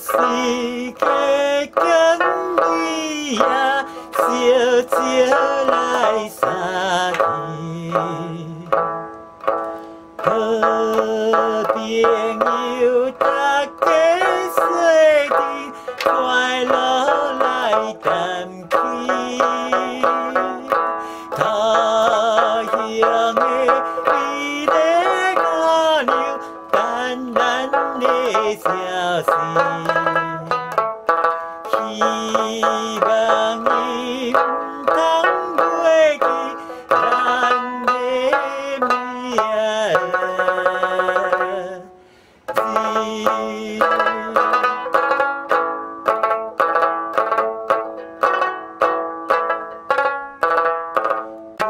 世界跟你呀，小姐来相依。好朋友，大家细甜，快乐来谈起。他乡的美丽阿娘，淡淡的消息。希望伊唔通袂记咱的名字。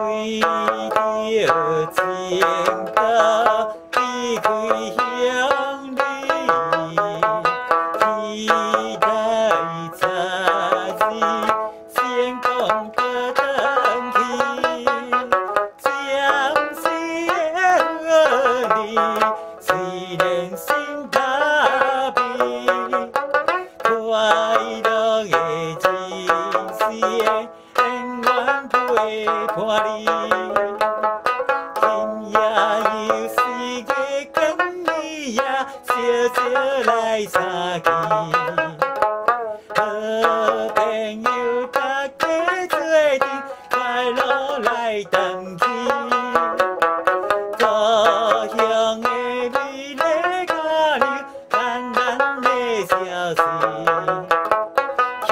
为着情到离开乡里，期待早日成功得登去，将是的你，虽然心打悲，快乐的情线。永远不会破离，今夜有世界跟你呀，小小来相见。好朋友，大家做阵，快乐来登记。故乡的美丽阿娘，淡淡的消息。希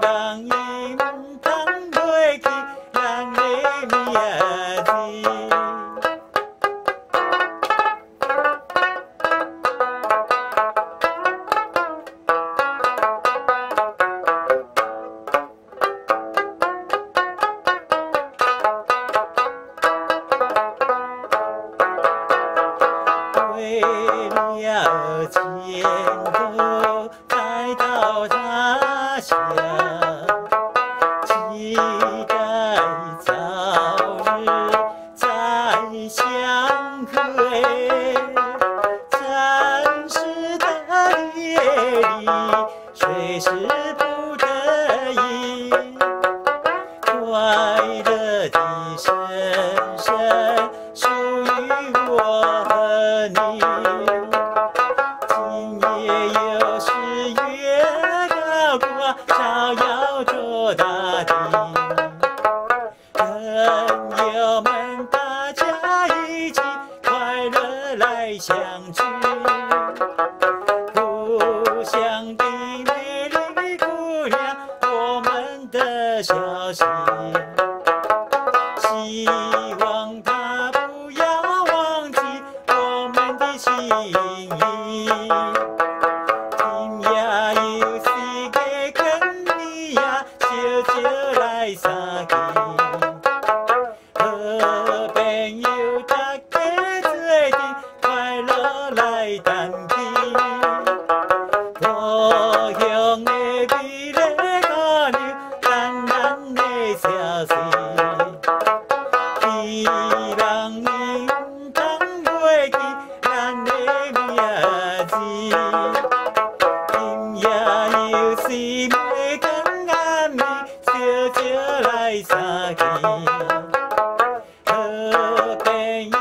望伊唔通袂记咱的名字。为了前途，再到他乡。期待早日再相会，暂时的夜里，随时不得已，快乐的声声属于我和你。今夜又是月高挂，照耀着大地。朋友们，大家一起快乐来相聚。故乡的美丽姑娘，我们的消息，希望她不要忘记我们的心意。今夜有世界跟你呀，小小来相见。好朋友，大家做阵，快乐来谈起。故乡的美丽阿娘，淡淡的消息。希望伊唔通袂记咱的名字。今夜又是每天暗暝，小小来相见。好朋友。